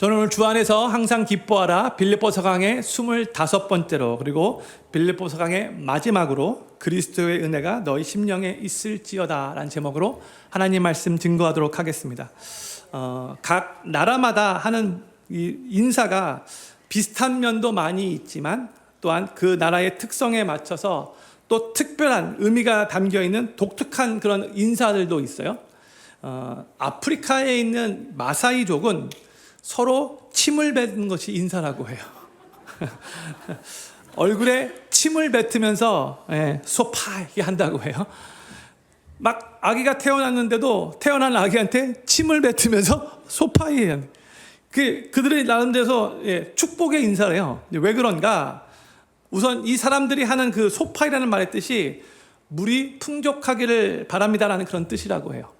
저는 오늘 주 안에서 항상 기뻐하라 빌립보서 강의 25번째로 그리고 빌립보서 강의 마지막으로 그리스도의 은혜가 너희 심령에 있을지어다 라는 제목으로 하나님 말씀 증거하도록 하겠습니다. 각 나라마다 하는 이 인사가 비슷한 면도 많이 있지만 또한 그 나라의 특성에 맞춰서 또 특별한 의미가 담겨있는 독특한 그런 인사들도 있어요. 아프리카에 있는 마사이족은 서로 침을 뱉는 것이 인사라고 해요. 얼굴에 침을 뱉으면서 소파이 한다고 해요. 막 아기가 태어났는데도 태어난 아기한테 침을 뱉으면서 소파이 해요. 그들이 나름대로 축복의 인사래요. 왜 그런가? 우선 이 사람들이 하는 그 소파이라는 말의 뜻이 물이 풍족하기를 바랍니다라는 그런 뜻이라고 해요.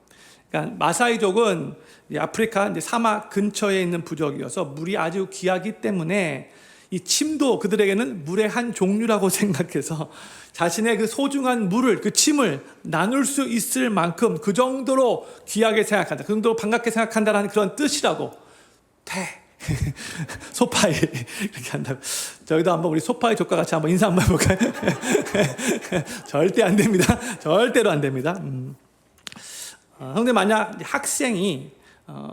그러니까 마사이족은 아프리카 사막 근처에 있는 부족이어서 물이 아주 귀하기 때문에 이 침도 그들에게는 물의 한 종류라고 생각해서 자신의 그 소중한 물을, 그 침을 나눌 수 있을 만큼 그 정도로 귀하게 생각한다, 그 정도로 반갑게 생각한다는 그런 뜻이라고. 소파이 이렇게 한다고. 저희도 한번 우리 소파이 족과 같이 한번 인사 한번 해볼까요? 절대 안 됩니다. 절대로 안 됩니다. 그런데 만약 학생이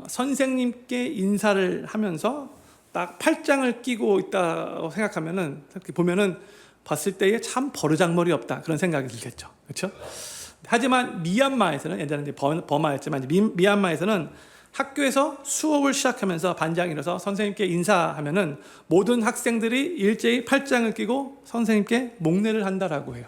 선생님께 인사를 하면서 딱 팔짱을 끼고 있다고 생각하면은 이렇게 보면은 봤을 때에 참 버르장머리 없다 그런 생각이 들겠죠. 그렇죠? 하지만 미얀마에서는 예전에 이제 버마였지만 미얀마에서는 학교에서 수업을 시작하면서 반장이 일어서 선생님께 인사하면은 모든 학생들이 일제히 팔짱을 끼고 선생님께 목례를 한다라고 해요.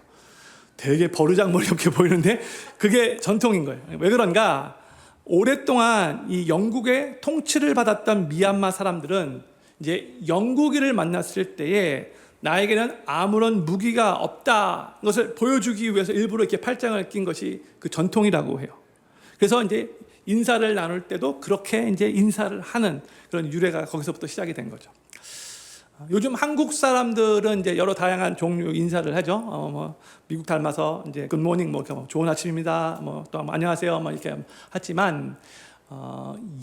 되게 버르장머리 없게 보이는데 그게 전통인 거예요. 왜 그런가? 오랫동안 이 영국의 통치를 받았던 미얀마 사람들은 이제 영국인을 만났을 때에 나에게는 아무런 무기가 없다 것을 보여주기 위해서 일부러 이렇게 팔짱을 낀 것이 그 전통이라고 해요. 그래서 이제 인사를 나눌 때도 그렇게 이제 인사를 하는 그런 유래가 거기서부터 시작이 된 거죠. 요즘 한국 사람들은 이제 여러 다양한 종류 인사를 하죠. 미국 닮아서 이제 굿모닝, 좋은 아침입니다, 또 안녕하세요, 이렇게 하지만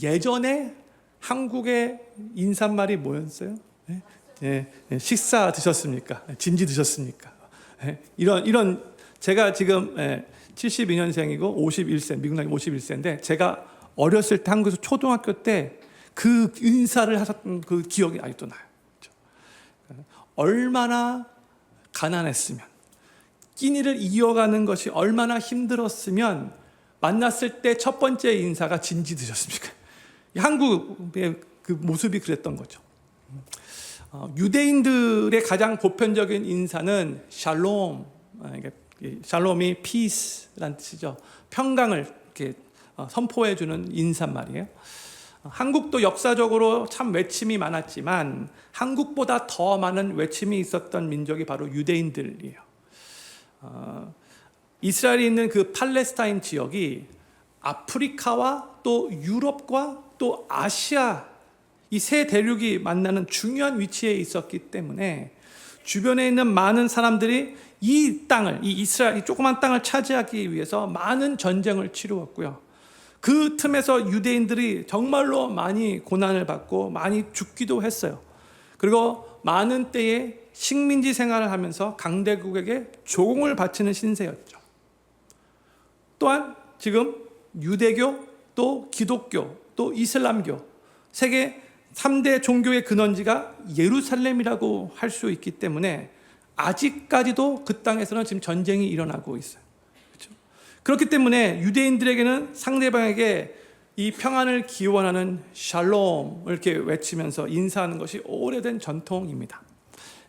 예전에 한국의 인사말이 뭐였어요? 식사 드셨습니까? 진지 드셨습니까? 이런 제가 지금 72년생이고 51세, 미국 나이 51세인데 제가 어렸을 때 한국에서 초등학교 때 그 인사를 하셨던 그 기억이 아직도 나요. 얼마나 가난했으면, 끼니를 이어가는 것이 얼마나 힘들었으면 만났을 때 첫 번째 인사가 진지 드셨습니까? 한국의 그 모습이 그랬던 거죠. 유대인들의 가장 보편적인 인사는 샬롬, 샬롬이 peace라는 뜻이죠. 평강을 이렇게 선포해 주는 인사말이에요. 한국도 역사적으로 참 외침이 많았지만 한국보다 더 많은 외침이 있었던 민족이 바로 유대인들이에요. 이스라엘이 있는 그 팔레스타인 지역이 아프리카와 또 유럽과 또 아시아 이 세 대륙이 만나는 중요한 위치에 있었기 때문에 주변에 있는 많은 사람들이 이 땅을, 이 이스라엘, 이 조그만 땅을 차지하기 위해서 많은 전쟁을 치루었고요. 그 틈에서 유대인들이 정말로 많이 고난을 받고 많이 죽기도 했어요. 그리고 많은 때에 식민지 생활을 하면서 강대국에게 조공을 바치는 신세였죠. 또한 지금 유대교, 또 기독교, 또 이슬람교 세계 3대 종교의 근원지가 예루살렘이라고 할 수 있기 때문에 아직까지도 그 땅에서는 지금 전쟁이 일어나고 있어요. 그렇죠? 그렇기 때문에 유대인들에게는 상대방에게 이 평안을 기원하는 샬롬을 이렇게 외치면서 인사하는 것이 오래된 전통입니다.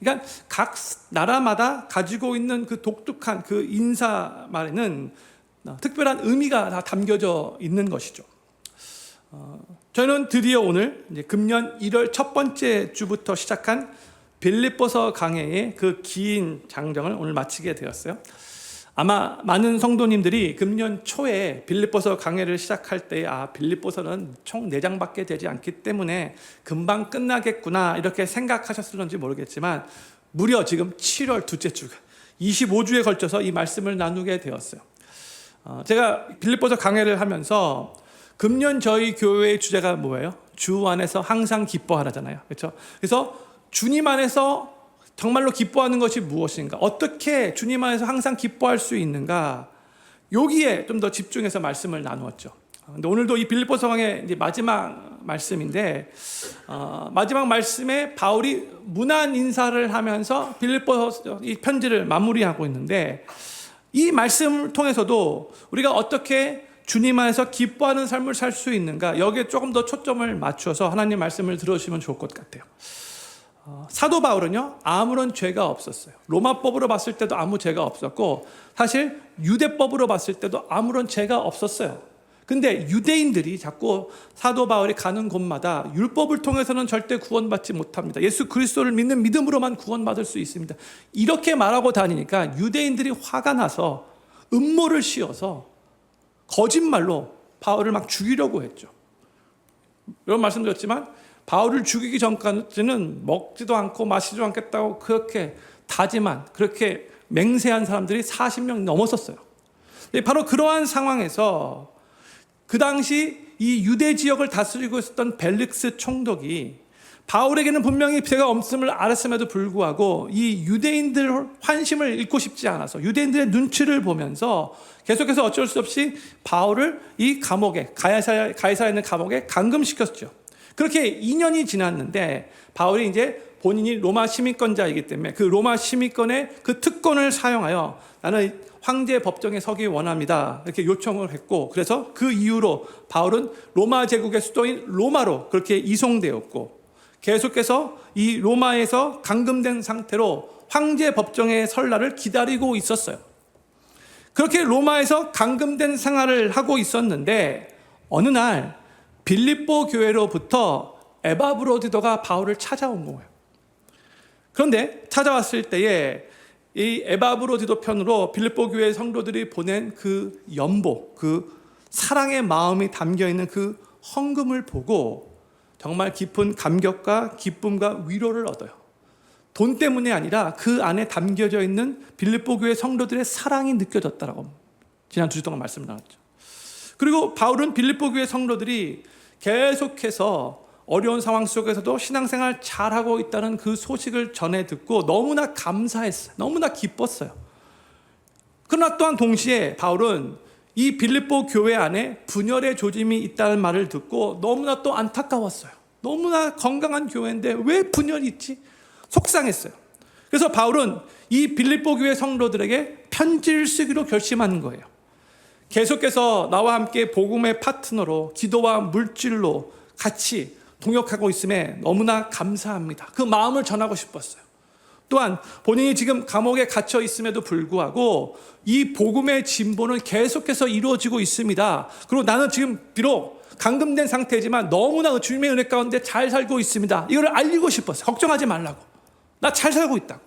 그러니까 각 나라마다 가지고 있는 그 독특한 그 인사말에는 특별한 의미가 다 담겨져 있는 것이죠. 저는 드디어 오늘 이제 금년 1월 첫 번째 주부터 시작한 빌립보서 강해의 그 긴 장정을 오늘 마치게 되었어요. 아마 많은 성도님들이 금년 초에 빌립보서 강해를 시작할 때 빌립보서는 총 4장밖에 되지 않기 때문에 금방 끝나겠구나 이렇게 생각하셨을지 모르겠지만 무려 지금 7월 둘째 주가 25주에 걸쳐서 이 말씀을 나누게 되었어요. 제가 빌립보서 강해를 하면서 금년 저희 교회의 주제가 뭐예요? 주 안에서 항상 기뻐하라잖아요. 그렇죠? 그래서 주님 안에서 정말로 기뻐하는 것이 무엇인가? 어떻게 주님 안에서 항상 기뻐할 수 있는가? 여기에 좀 더 집중해서 말씀을 나누었죠. 근데 오늘도 이 빌립보서 강의 이제 마지막 말씀인데, 마지막 말씀에 바울이 문안 인사를 하면서 빌립보서 이 편지를 마무리하고 있는데, 이 말씀을 통해서도 우리가 어떻게 주님 안에서 기뻐하는 삶을 살 수 있는가, 여기에 조금 더 초점을 맞춰서 하나님 말씀을 들어주시면 좋을 것 같아요. 사도 바울은요, 아무런 죄가 없었어요. 로마법으로 봤을 때도 아무 죄가 없었고, 사실 유대법으로 봤을 때도 아무런 죄가 없었어요. 근데 유대인들이 자꾸 사도 바울이 가는 곳마다 율법을 통해서는 절대 구원받지 못합니다. 예수 그리스도를 믿는 믿음으로만 구원받을 수 있습니다. 이렇게 말하고 다니니까 유대인들이 화가 나서 음모를 씌워서 거짓말로 바울을 막 죽이려고 했죠. 이런 말씀드렸지만 바울을 죽이기 전까지는 먹지도 않고 마시지도 않겠다고 그렇게 다짐한, 그렇게 맹세한 사람들이 40명 넘었었어요. 바로 그러한 상황에서 그 당시 이 유대 지역을 다스리고 있었던 벨릭스 총독이 바울에게는 분명히 죄가 없음을 알았음에도 불구하고 이 유대인들 환심을 잃고 싶지 않아서 유대인들의 눈치를 보면서 계속해서 어쩔 수 없이 바울을 이 감옥에, 가이사라에 있는 감옥에 감금시켰죠. 그렇게 2년이 지났는데 바울이 이제 본인이 로마 시민권자이기 때문에 그 로마 시민권의 그 특권을 사용하여 나는 황제 법정에 서기 원합니다, 이렇게 요청을 했고, 그래서 그 이후로 바울은 로마 제국의 수도인 로마로 그렇게 이송되었고, 계속해서 이 로마에서 감금된 상태로 황제 법정에 설 날을 기다리고 있었어요. 그렇게 로마에서 감금된 생활을 하고 있었는데 어느 날 빌립보 교회로부터 에바브로디도가 바울을 찾아온 거예요. 그런데 찾아왔을 때에 이 에바브로디도 편으로 빌립보 교회 성도들이 보낸 그 연보, 그 사랑의 마음이 담겨있는 그 헌금을 보고 정말 깊은 감격과 기쁨과 위로를 얻어요. 돈 때문이 아니라 그 안에 담겨져 있는 빌립보 교회 성도들의 사랑이 느껴졌다라고 지난 2주 동안 말씀을 나눴죠. 그리고 바울은 빌립보 교회 성도들이 계속해서 어려운 상황 속에서도 신앙생활 잘하고 있다는 그 소식을 전해 듣고 너무나 감사했어요. 너무나 기뻤어요. 그러나 또한 동시에 바울은 이 빌립보 교회 안에 분열의 조짐이 있다는 말을 듣고 너무나 또 안타까웠어요. 너무나 건강한 교회인데 왜 분열이 있지? 속상했어요. 그래서 바울은 이 빌립보 교회 성도들에게 편지를 쓰기로 결심한 거예요. 계속해서 나와 함께 복음의 파트너로 기도와 물질로 같이 동역하고 있음에 너무나 감사합니다. 그 마음을 전하고 싶었어요. 또한 본인이 지금 감옥에 갇혀 있음에도 불구하고 이 복음의 진보는 계속해서 이루어지고 있습니다. 그리고 나는 지금 비록 감금된 상태지만 너무나 주님의 은혜 가운데 잘 살고 있습니다. 이걸 알리고 싶었어요. 걱정하지 말라고. 나 잘 살고 있다고.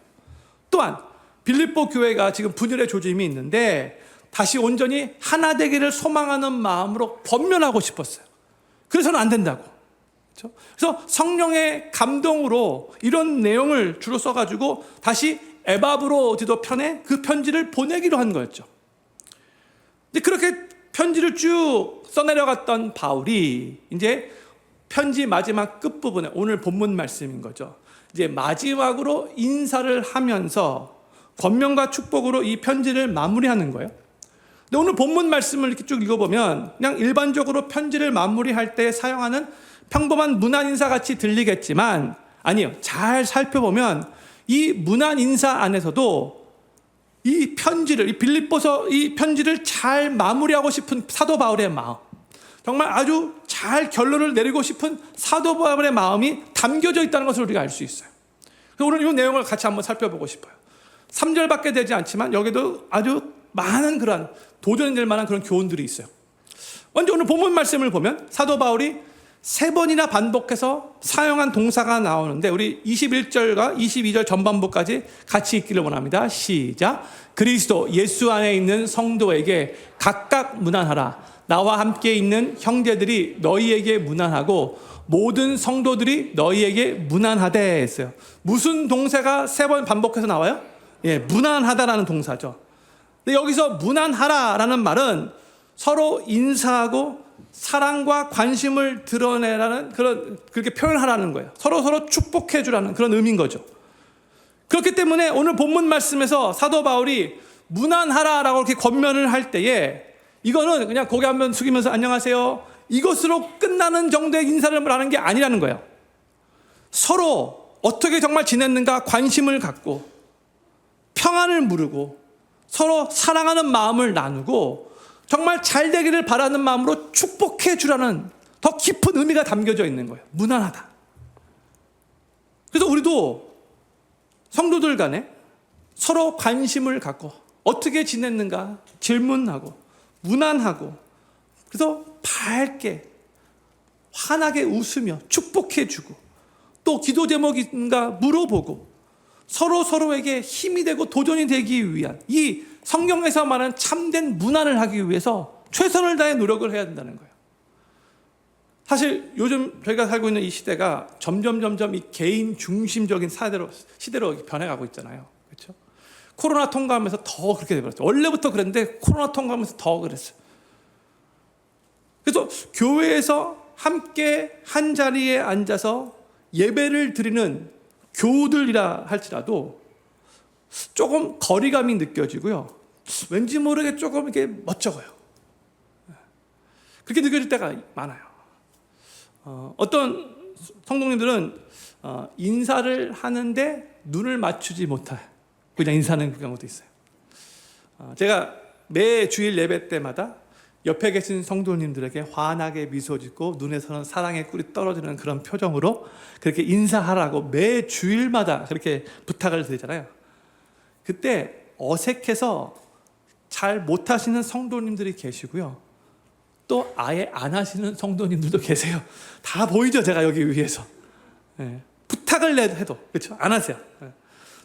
또한 빌립보 교회가 지금 분열의 조짐이 있는데 다시 온전히 하나 되기를 소망하는 마음으로 권면하고 싶었어요. 그래서는 안 된다고. 그래서 성령의 감동으로 이런 내용을 주로 써가지고 다시 에바브로디도 편에 그 편지를 보내기로 한 거였죠. 그렇게 편지를 쭉 써내려갔던 바울이 이제 편지 마지막 끝부분에 오늘 본문 말씀인 거죠. 이제 마지막으로 인사를 하면서 권면과 축복으로 이 편지를 마무리하는 거예요. 근데 오늘 본문 말씀을 이렇게 쭉 읽어보면 그냥 일반적으로 편지를 마무리할 때 사용하는 평범한 문안 인사 같이 들리겠지만 아니요. 잘 살펴보면 이 문안 인사 안에서도 이 편지를, 이 빌립보서 이 편지를 잘 마무리하고 싶은 사도 바울의 마음, 정말 아주 잘 결론을 내리고 싶은 사도 바울의 마음이 담겨져 있다는 것을 우리가 알 수 있어요. 그래서 오늘 이 내용을 같이 한번 살펴보고 싶어요. 3절밖에 되지 않지만 여기도 아주 많은 그런 도전이 될 만한 그런 교훈들이 있어요. 먼저 오늘 본문 말씀을 보면 사도 바울이 3번이나 반복해서 사용한 동사가 나오는데 우리 21절과 22절 전반부까지 같이 읽기를 원합니다. 시작. 그리스도 예수 안에 있는 성도에게 각각 문안하라. 나와 함께 있는 형제들이 너희에게 문안하고 모든 성도들이 너희에게 문안하되 했어요. 무슨 동사가 3번 반복해서 나와요? 예, 문안하다라는 동사죠. 근데 여기서 문안하라라는 말은 서로 인사하고 사랑과 관심을 드러내라는 그렇게 표현하라는 거예요. 서로 축복해 주라는 그런 의미인 거죠. 그렇기 때문에 오늘 본문 말씀에서 사도 바울이 무난하라라고 이렇게 권면을 할 때에 이거는 그냥 고개 한번 숙이면서 안녕하세요 이것으로 끝나는 정도의 인사를 하는 게 아니라는 거예요. 서로 어떻게 정말 지냈는가 관심을 갖고 평안을 물으고 서로 사랑하는 마음을 나누고 정말 잘 되기를 바라는 마음으로 축복해 주라는 더 깊은 의미가 담겨져 있는 거예요. 무난하다. 그래서 우리도 성도들 간에 서로 관심을 갖고 어떻게 지냈는가 질문하고 무난하고 그래서 밝게 환하게 웃으며 축복해 주고 또 기도 제목인가 물어보고 서로에게 힘이 되고 도전이 되기 위한 이 성경에서 말하는 참된 문안을 하기 위해서 최선을 다해 노력을 해야 된다는 거예요. 사실 요즘 저희가 살고 있는 이 시대가 점점 이 개인 중심적인 시대로 변해가고 있잖아요. 그렇죠? 코로나 통과하면서 더 그렇게 되버렸죠. 원래부터 그랬는데 코로나 통과하면서 더 그랬어요. 그래서 교회에서 함께 한 자리에 앉아서 예배를 드리는 교우들이라 할지라도 조금 거리감이 느껴지고요. 왠지 모르게 조금 이렇게 멋쩍어요. 그렇게 느껴질 때가 많아요. 어떤 성도님들은 인사를 하는데 눈을 맞추지 못해 그냥 인사하는 경우도 있어요. 제가 매 주일 예배 때마다 옆에 계신 성도님들에게 환하게 미소 짓고 눈에서는 사랑의 꿀이 떨어지는 그런 표정으로 그렇게 인사하라고 매 주일마다 그렇게 부탁을 드리잖아요. 그때 어색해서 잘 못하시는 성도님들이 계시고요. 또 아예 안 하시는 성도님들도 계세요. 다 보이죠, 제가 여기 위에서. 네. 부탁을 해도 그렇죠? 안 하세요. 네.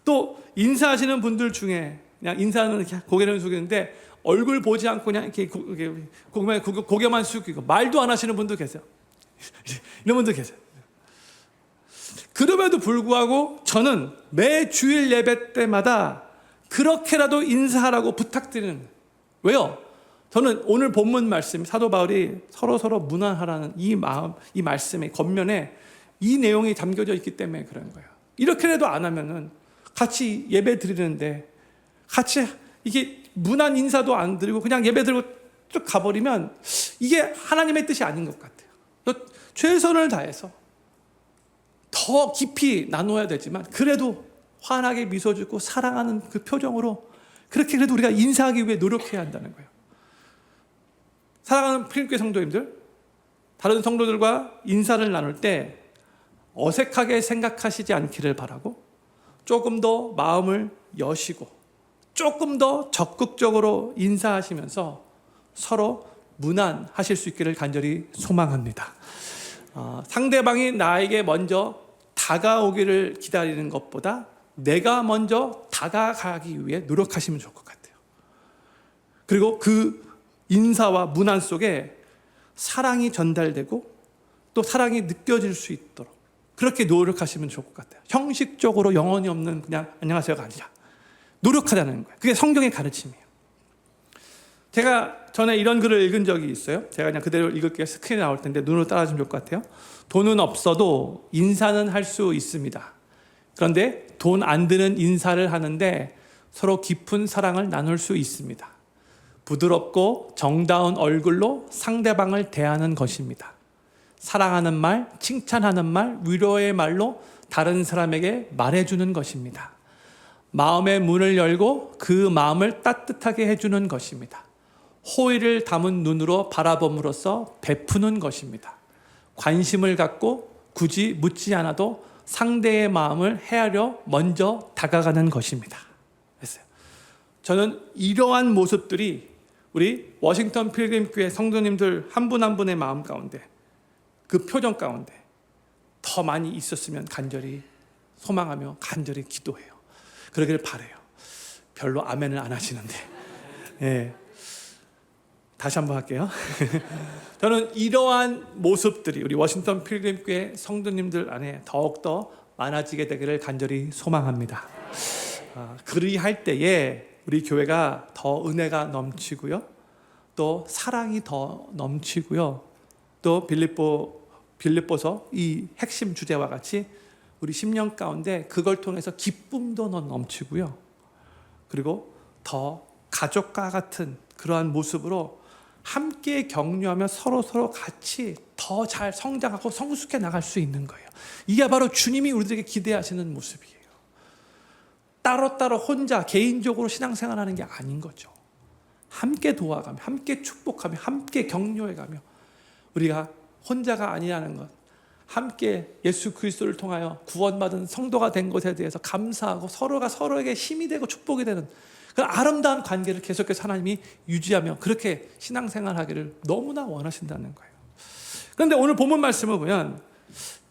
또 인사하시는 분들 중에 그냥 인사는 이렇게 고개를 숙이는데 얼굴 보지 않고 그냥 이렇게 고개만 숙이고 말도 안 하시는 분도 계세요. 이런 분도 계세요. 그럼에도 불구하고 저는 매 주일 예배 때마다 그렇게라도 인사하라고 부탁드리는 거예요. 왜요? 저는 오늘 본문 말씀 사도 바울이 서로 무난하라는 이 마음, 이 말씀의 겉면에 이 내용이 담겨져 있기 때문에 그런 거예요. 이렇게라도 안 하면은 같이 예배 드리는데 같이 이게 무난 인사도 안 드리고 그냥 예배 드리고 쭉 가버리면 이게 하나님의 뜻이 아닌 것 같아요. 최선을 다해서 더 깊이 나눠야 되지만 그래도 환하게 미소 짓고 사랑하는 그 표정으로 그렇게 그래도 우리가 인사하기 위해 노력해야 한다는 거예요. 사랑하는 필립교회 성도님들, 다른 성도들과 인사를 나눌 때 어색하게 생각하시지 않기를 바라고 조금 더 마음을 여시고 조금 더 적극적으로 인사하시면서 서로 무난하실 수 있기를 간절히 소망합니다. 상대방이 나에게 먼저 다가오기를 기다리는 것보다 내가 먼저 다가가기 위해 노력하시면 좋을 것 같아요. 그리고 그 인사와 문안 속에 사랑이 전달되고 또 사랑이 느껴질 수 있도록 그렇게 노력하시면 좋을 것 같아요. 형식적으로 영혼이 없는 그냥 안녕하세요가 아니라 노력하자는 거예요. 그게 성경의 가르침이에요. 제가 전에 이런 글을 읽은 적이 있어요. 제가 그냥 그대로 읽을게요. 스크린에 나올 텐데 눈으로 따라주면 좋을 것 같아요. 돈은 없어도 인사는 할 수 있습니다. 그런데 돈 안 드는 인사를 하는데 서로 깊은 사랑을 나눌 수 있습니다. 부드럽고 정다운 얼굴로 상대방을 대하는 것입니다. 사랑하는 말, 칭찬하는 말, 위로의 말로 다른 사람에게 말해주는 것입니다. 마음의 문을 열고 그 마음을 따뜻하게 해주는 것입니다. 호의를 담은 눈으로 바라봄으로써 베푸는 것입니다. 관심을 갖고 굳이 묻지 않아도 상대의 마음을 헤아려 먼저 다가가는 것입니다. 했어요. 저는 이러한 모습들이 우리 워싱턴 필그림교회 성도님들 한 분 한 분의 마음 가운데 그 표정 가운데 더 많이 있었으면 간절히 소망하며 간절히 기도해요. 그러길 바라요. 별로 아멘을 안 하시는데. 예. 다시 한번 할게요. 저는 이러한 모습들이 우리 워싱턴 필그림교회 성도님들 안에 더욱더 많아지게 되기를 간절히 소망합니다. 그리할 때에 우리 교회가 더 은혜가 넘치고요. 또 사랑이 더 넘치고요. 또 빌립보서 이 핵심 주제와 같이 우리 심령 가운데 그걸 통해서 기쁨도 넘치고요. 그리고 더 가족과 같은 그러한 모습으로 함께 격려하며 서로 같이 더 잘 성장하고 성숙해 나갈 수 있는 거예요. 이게 바로 주님이 우리들에게 기대하시는 모습이에요. 따로따로 혼자 개인적으로 신앙생활하는 게 아닌 거죠. 함께 도와가며 함께 축복하며 함께 격려해가며 우리가 혼자가 아니라는 것, 함께 예수 그리스도를 통하여 구원받은 성도가 된 것에 대해서 감사하고 서로가 서로에게 힘이 되고 축복이 되는 그런 아름다운 관계를 계속해서 하나님이 유지하며 그렇게 신앙생활하기를 너무나 원하신다는 거예요. 그런데 오늘 본문 말씀을 보면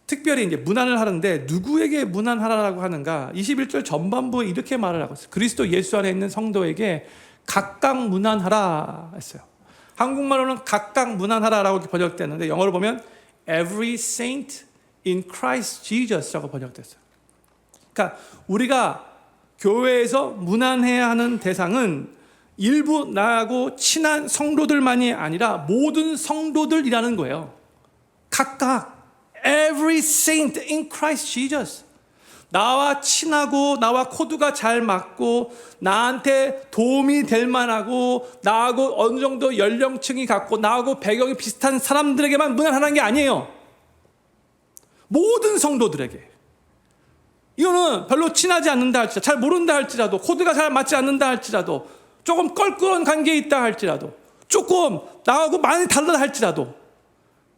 특별히 이제 문안을 하는데 누구에게 문안하라고 하는가? 21절 전반부에 이렇게 말을 하고 있어요. 그리스도 예수 안에 있는 성도에게 각각 문안하라 했어요. 한국말로는 각각 문안하라라고 번역됐는데 영어로 보면 Every saint in Christ Jesus라고 번역됐어요. 그러니까 우리가 교회에서 문안해야 하는 대상은 일부 나하고 친한 성도들만이 아니라 모든 성도들이라는 거예요. 각각 Every saint in Christ Jesus. 나와 친하고 나와 코드가 잘 맞고 나한테 도움이 될 만하고 나하고 어느 정도 연령층이 같고 나하고 배경이 비슷한 사람들에게만 문안하는 게 아니에요. 모든 성도들에게. 이거는 별로 친하지 않는다 할지라도, 잘 모른다 할지라도, 코드가 잘 맞지 않는다 할지라도, 조금 껄끄러운 관계에 있다 할지라도, 조금 나하고 많이 다르다 할지라도,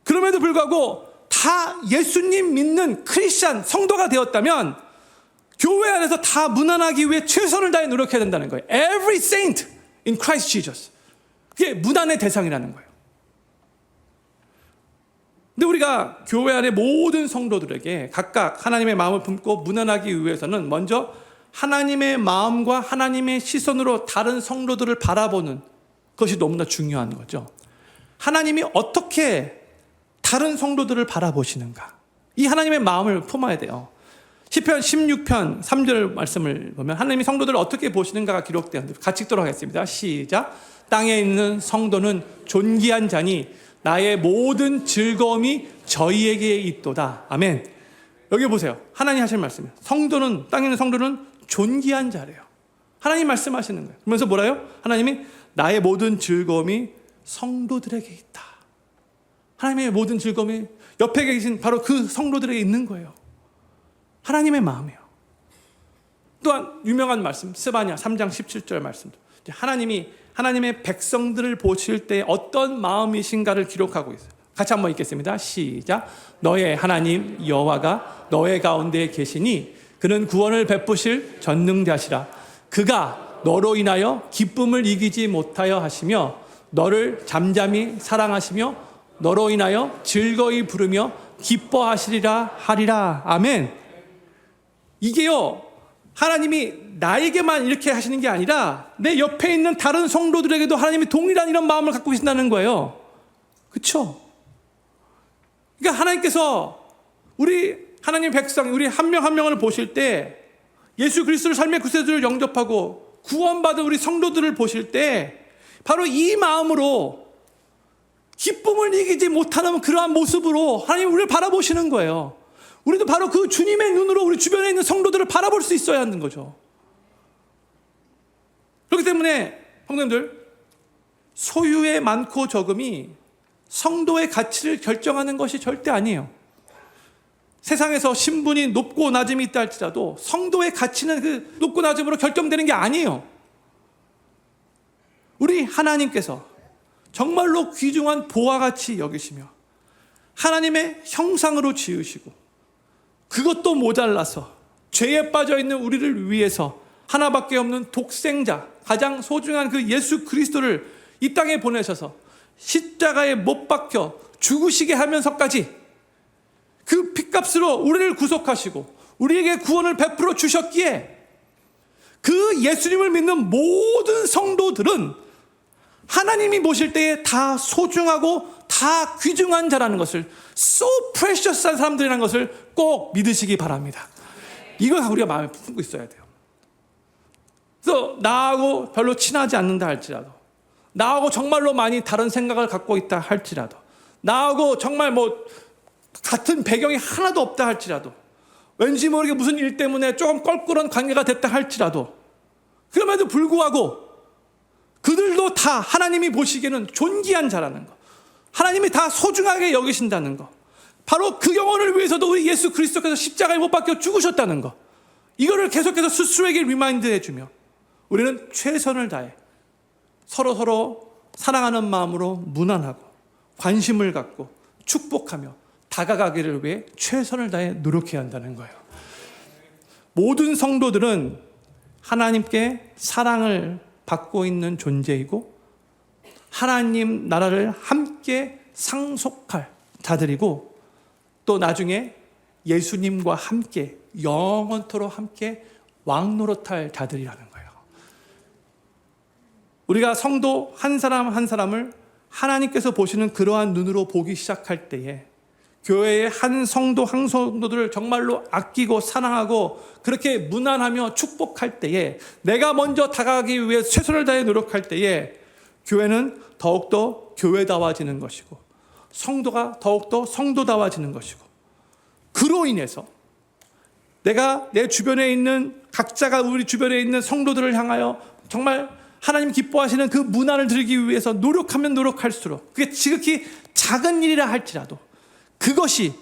그럼에도 불구하고 다 예수님 믿는 크리스찬 성도가 되었다면 교회 안에서 다 문안하기 위해 최선을 다해 노력해야 된다는 거예요. Every saint in Christ Jesus. 그게 문안의 대상이라는 거예요. 근데 우리가 교회 안의 모든 성도들에게 각각 하나님의 마음을 품고 문안하기 위해서는 먼저 하나님의 마음과 하나님의 시선으로 다른 성도들을 바라보는 것이 너무나 중요한 거죠. 하나님이 어떻게 다른 성도들을 바라보시는가? 이 하나님의 마음을 품어야 돼요. 시편 16편 3절 말씀을 보면 하나님이 성도들을 어떻게 보시는가가 기록되었는데 같이 읽도록 하겠습니다. 시작. 땅에 있는 성도는 존귀한 자니 나의 모든 즐거움이 저희에게 있도다. 아멘. 여기 보세요. 하나님 하실 말씀이에요. 성도는, 땅에 있는 성도는 존귀한 자래요. 하나님 말씀하시는 거예요. 그러면서 뭐라요? 하나님이 나의 모든 즐거움이 성도들에게 있다. 하나님의 모든 즐거움이 옆에 계신 바로 그 성도들에게 있는 거예요. 하나님의 마음이에요. 또한 유명한 말씀 스바냐 3장 17절 말씀도 하나님이 하나님의 백성들을 보실 때 어떤 마음이신가를 기록하고 있어요. 같이 한번 읽겠습니다. 시작. 너의 하나님 여호와가 너의 가운데 계시니 그는 구원을 베푸실 전능자시라. 그가 너로 인하여 기쁨을 이기지 못하여 하시며 너를 잠잠히 사랑하시며 너로 인하여 즐거이 부르며 기뻐하시리라 하리라. 아멘. 이게요, 하나님이 나에게만 이렇게 하시는 게 아니라 내 옆에 있는 다른 성도들에게도 하나님이 동일한 이런 마음을 갖고 계신다는 거예요. 그렇죠? 그러니까 하나님께서 우리 하나님 백성, 우리 한 명 한 명을 보실 때 예수 그리스도를 삶의 구세주를 영접하고 구원받은 우리 성도들을 보실 때 바로 이 마음으로 기쁨을 이기지 못하는 그러한 모습으로 하나님 우리를 바라보시는 거예요. 우리도 바로 그 주님의 눈으로 우리 주변에 있는 성도들을 바라볼 수 있어야 하는 거죠. 그렇기 때문에 성도님들, 소유의 많고 적음이 성도의 가치를 결정하는 것이 절대 아니에요. 세상에서 신분이 높고 낮음이 있다 할지라도 성도의 가치는 그 높고 낮음으로 결정되는 게 아니에요. 우리 하나님께서 정말로 귀중한 보화 같이 여기시며 하나님의 형상으로 지으시고 그것도 모자라서 죄에 빠져있는 우리를 위해서 하나밖에 없는 독생자, 가장 소중한 그 예수 그리스도를 이 땅에 보내셔서 십자가에 못 박혀 죽으시게 하면서까지 그 핏값으로 우리를 구속하시고 우리에게 구원을 베풀어 주셨기에 그 예수님을 믿는 모든 성도들은 하나님이 보실 때에 다 소중하고 다 귀중한 자라는 것을, so precious한 사람들이라는 것을 꼭 믿으시기 바랍니다. 이걸 우리가 마음에 품고 있어야 돼요. 그래서 나하고 별로 친하지 않는다 할지라도, 나하고 정말로 많이 다른 생각을 갖고 있다 할지라도, 나하고 정말 같은 배경이 하나도 없다 할지라도, 왠지 모르게 무슨 일 때문에 조금 껄끄러운 관계가 됐다 할지라도, 그럼에도 불구하고 그들도 다 하나님이 보시기에는 존귀한 자라는 거, 하나님이 다 소중하게 여기신다는 거, 바로 그 영혼을 위해서도 우리 예수 그리스도께서 십자가에 못 박혀 죽으셨다는 거, 이거를 계속해서 스스로에게 리마인드 해주며 우리는 최선을 다해 서로 사랑하는 마음으로 무난하고 관심을 갖고 축복하며 다가가기를 위해 최선을 다해 노력해야 한다는 거예요. 모든 성도들은 하나님께 사랑을 받고 있는 존재이고 하나님 나라를 함께 상속할 자들이고, 또 나중에 예수님과 함께 영원토록 함께 왕노릇할 자들이라는 거예요. 우리가 성도 한 사람 한 사람을 하나님께서 보시는 그러한 눈으로 보기 시작할 때에, 교회의 한 성도들을 정말로 아끼고 사랑하고 그렇게 무난하며 축복할 때에, 내가 먼저 다가가기 위해 최선을 다해 노력할 때에 교회는 더욱더 교회다워지는 것이고 성도가 더욱더 성도다워지는 것이고, 그로 인해서 내가 내 주변에 있는 각자가 우리 주변에 있는 성도들을 향하여 정말 하나님 기뻐하시는 그 문안을 드리기 위해서 노력하면 노력할수록, 그게 지극히 작은 일이라 할지라도 그것이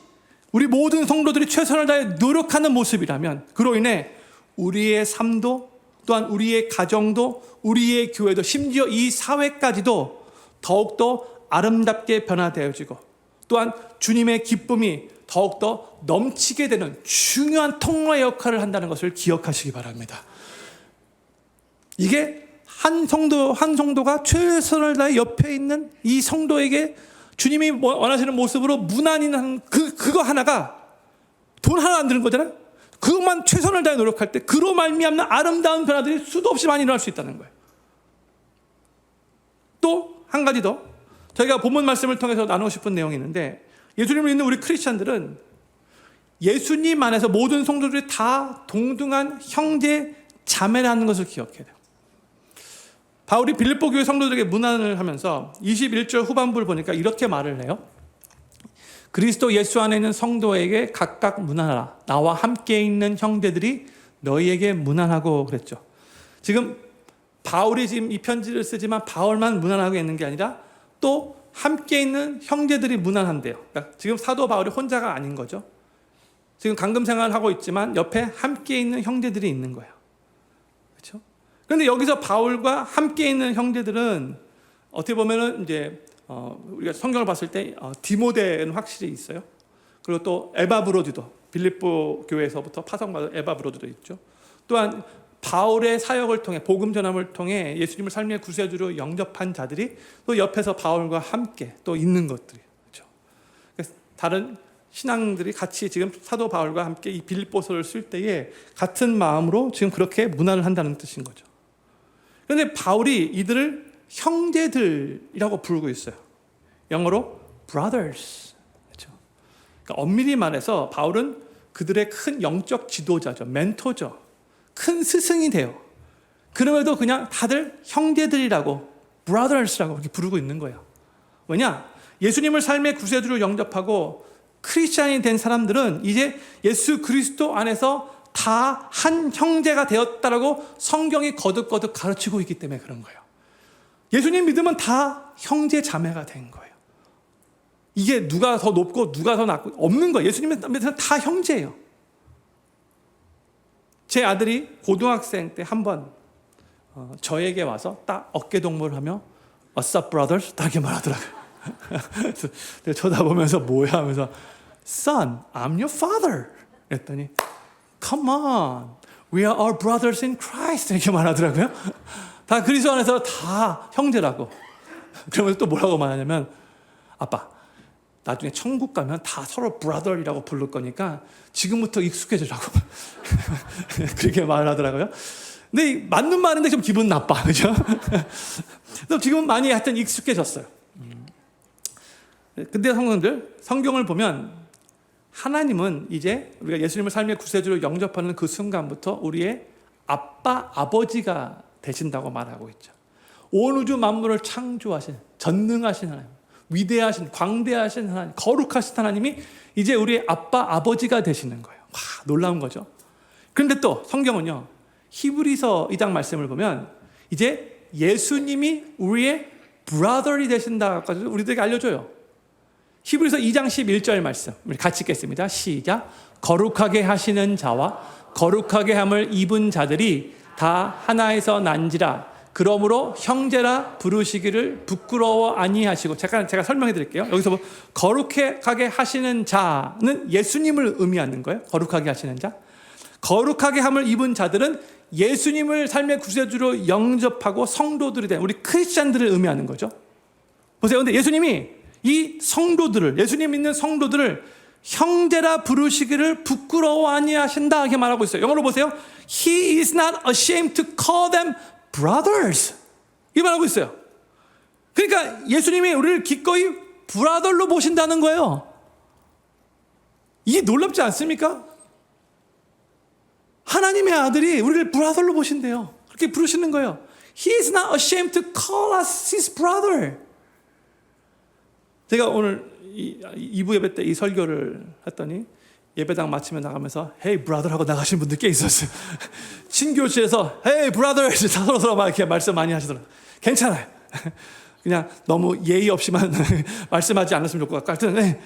우리 모든 성도들이 최선을 다해 노력하는 모습이라면, 그로 인해 우리의 삶도, 또한 우리의 가정도, 우리의 교회도, 심지어 이 사회까지도 더욱더 아름답게 변화되어지고, 또한 주님의 기쁨이 더욱더 넘치게 되는 중요한 통로의 역할을 한다는 것을 기억하시기 바랍니다. 이게 한 성도가 최선을 다해 옆에 있는 이 성도에게 주님이 원하시는 모습으로 무난히 하는 그거 하나가 돈 하나 안 드는 거잖아요. 그것만 최선을 다해 노력할 때 그로 말미암는 아름다운 변화들이 수도 없이 많이 일어날 수 있다는 거예요. 또 한 가지 더 저희가 본문 말씀을 통해서 나누고 싶은 내용이 있는데, 예수님을 믿는 우리 크리스찬들은 예수님 안에서 모든 성도들이 다 동등한 형제 자매라는 것을 기억해야 돼요. 바울이 빌립보 교회 성도들에게 문안을 하면서 21절 후반부를 보니까 이렇게 말을 해요. 그리스도 예수 안에 있는 성도에게 각각 문안하라. 나와 함께 있는 형제들이 너희에게 문안하고 그랬죠. 지금 바울이 지금 이 편지를 쓰지만 바울만 문안하고 있는 게 아니라 또 함께 있는 형제들이 문안한대요. 그러니까 지금 사도 바울이 혼자가 아닌 거죠. 지금 강금 생활을 하고 있지만 옆에 함께 있는 형제들이 있는 거예요. 그렇죠? 그런데 여기서 바울과 함께 있는 형제들은 어떻게 보면은 이제 우리가 성경을 봤을 때 디모데는 확실히 있어요. 그리고 또 에바브로디도, 빌립보 교회에서부터 파송받은 에바브로디도 있죠. 또한 바울의 사역을 통해, 복음 전함을 통해 예수님을 삶의 구세주로 영접한 자들이 또 옆에서 바울과 함께 또 있는 것들이, 그렇죠. 그래서 다른 신앙들이 같이 지금 사도 바울과 함께 이 빌립보서를 쓸 때에 같은 마음으로 지금 그렇게 문안을 한다는 뜻인 거죠. 그런데 바울이 이들을 형제들이라고 부르고 있어요. 영어로 brothers. 그렇죠. 그러니까 엄밀히 말해서 바울은 그들의 큰 영적 지도자죠. 멘토죠. 큰 스승이 돼요. 그럼에도 그냥 다들 형제들이라고, brothers라고 이렇게 부르고 있는 거예요. 왜냐? 예수님을 삶의 구세주로 영접하고 크리스찬이 된 사람들은 이제 예수 그리스도 안에서 다 한 형제가 되었다라고 성경이 거듭거듭 가르치고 있기 때문에 그런 거예요. 예수님 믿으면 다 형제 자매가 된 거예요. 이게 누가 더 높고 누가 더 낮고 없는 거예요. 예수님 믿으면 다 형제예요. 제 아들이 고등학생 때 한 번 저에게 와서 딱 어깨 동무를 하며 What's up, brothers? 딱 이렇게 말하더라고요. 그래서 쳐다보면서 뭐야 하면서 Son, I'm your father. 그랬더니 Come on, we are all brothers in Christ. 이렇게 말하더라고요. 다 그리스도 안에서 다 형제라고. 그러면서 또 뭐라고 말하냐면, 아빠, 나중에 천국 가면 다 서로 brother이라고 부를 거니까 지금부터 익숙해지라고. 그렇게 말하더라고요. 근데 맞는 말인데 좀 기분 나빠, 그죠? 그래서 지금 많이 하여튼 익숙해졌어요. 근데 성경을 보면 하나님은 이제 우리가 예수님을 삶의 구세주로 영접하는 그 순간부터 우리의 아빠, 아버지가 되신다고 말하고 있죠. 온 우주 만물을 창조하신 전능하신 하나님, 위대하신 광대하신 하나님, 거룩하신 하나님이 이제 우리 아빠 아버지가 되시는 거예요. 와, 놀라운 거죠. 그런데 또 성경은요, 히브리서 2장 말씀을 보면 이제 예수님이 우리의 브라더이 되신다까지 우리들에게 알려줘요. 히브리서 2장 11절 말씀 우리 같이 읽겠습니다. 시작. 거룩하게 하시는 자와 거룩하게 함을 입은 자들이 다 하나에서 난지라. 그러므로 형제라 부르시기를 부끄러워 아니하시고. 잠깐 제가 설명해 드릴게요. 여기서 뭐 거룩하게 하시는 자는 예수님을 의미하는 거예요. 거룩하게 하시는 자. 거룩하게 함을 입은 자들은 예수님을 삶의 구세주로 영접하고 성도들이 된 우리 크리스찬들을 의미하는 거죠. 보세요. 근데 예수님이 이 성도들을, 예수님 믿는 성도들을 형제라 부르시기를 부끄러워 아니하신다 이렇게 말하고 있어요. 영어로 보세요. He is not ashamed to call them brothers. 이 말하고 있어요. 그러니까 예수님이 우리를 기꺼이 브라더로 보신다는 거예요. 이게 놀랍지 않습니까? 하나님의 아들이 우리를 브라더로 보신대요. 그렇게 부르시는 거예요. He is not ashamed to call us his brother. 제가 오늘 2부 예배 때 이 설교를 했더니 예배당 마치면 나가면서 Hey brother 하고 나가신 분들 꽤 있었어요. 친교실에서 Hey brother 서로 막 이렇게 말씀 많이 하시더라고요. 괜찮아요. 그냥 너무 예의 없이만 말씀하지 않았으면 좋을 것 같아요. 네.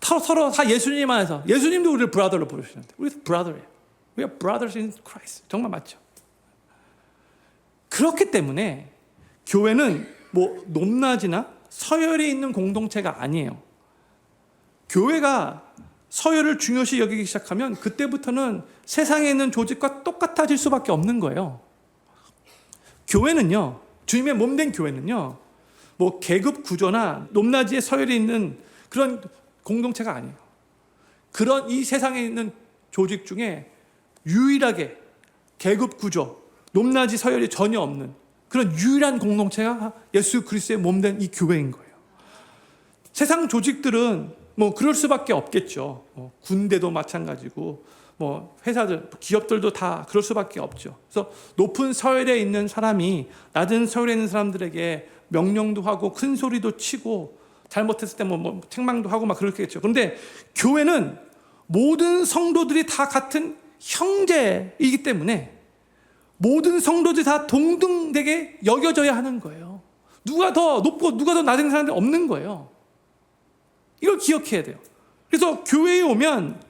서로 다 예수님 안에서 예수님도 우리를 브라더로 부르시는데 우리 브라더예요. We are brothers in Christ. 정말 맞죠? 그렇기 때문에 교회는 뭐 높낮이나 서열이 있는 공동체가 아니에요. 교회가 서열을 중요시 여기기 시작하면 그때부터는 세상에 있는 조직과 똑같아질 수밖에 없는 거예요. 교회는요, 주님의 몸된 교회는요, 뭐 계급 구조나 높낮이의 서열이 있는 그런 공동체가 아니에요. 그런 이 세상에 있는 조직 중에 유일하게 계급 구조, 높낮이 서열이 전혀 없는 그런 유일한 공동체가 예수 그리스도의 몸된 이 교회인 거예요. 세상 조직들은 뭐 그럴 수밖에 없겠죠. 군대도 마찬가지고 뭐 회사들, 기업들도 다 그럴 수밖에 없죠. 그래서 높은 서열에 있는 사람이 낮은 서열에 있는 사람들에게 명령도 하고 큰 소리도 치고 잘못했을 때 뭐 책망도 하고 막 그렇겠죠. 그런데 교회는 모든 성도들이 다 같은 형제이기 때문에 모든 성도들이 다 동등되게 여겨져야 하는 거예요. 누가 더 높고 누가 더 낮은 사람이 없는 거예요. 이걸 기억해야 돼요. 그래서 교회에 오면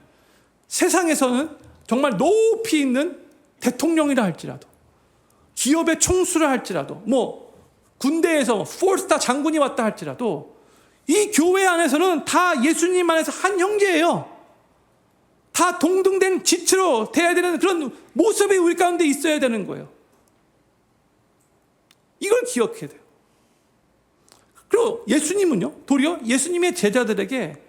세상에서는 정말 높이 있는 대통령이라 할지라도 기업의 총수라 할지라도 뭐 군대에서 4스타 장군이 왔다 할지라도 이 교회 안에서는 다 예수님 안에서 한 형제예요. 다 동등된 지체로 돼야 되는 그런 모습이 우리 가운데 있어야 되는 거예요. 이걸 기억해야 돼요. 그리고 예수님은요, 도리어 예수님의 제자들에게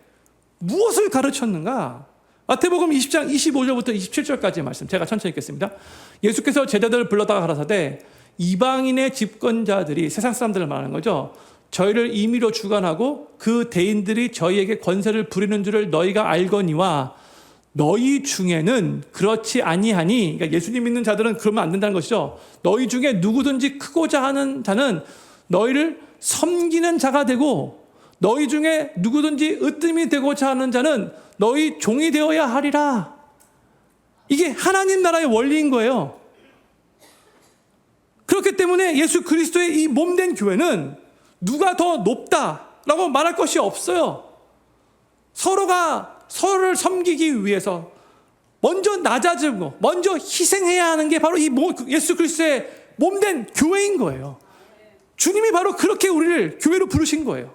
무엇을 가르쳤는가? 마태복음 20장 25절부터 27절까지의 말씀 제가 천천히 읽겠습니다. 예수께서 제자들을 불러다가 가라사대 이방인의 집권자들이 세상 사람들을 말하는 거죠. 저희를 임의로 주관하고 그 대인들이 저희에게 권세를 부리는 줄을 너희가 알거니와 너희 중에는 그렇지 아니하니, 그러니까 예수님 믿는 자들은 그러면 안 된다는 것이죠. 너희 중에 누구든지 크고자 하는 자는 너희를 섬기는 자가 되고 너희 중에 누구든지 으뜸이 되고자 하는 자는 너희 종이 되어야 하리라. 이게 하나님 나라의 원리인 거예요. 그렇기 때문에 예수 그리스도의 이 몸된 교회는 누가 더 높다라고 말할 것이 없어요. 서로가 서로를 섬기기 위해서 먼저 낮아지고 먼저 희생해야 하는 게 바로 이 예수 그리스도의 몸된 교회인 거예요. 주님이 바로 그렇게 우리를 교회로 부르신 거예요.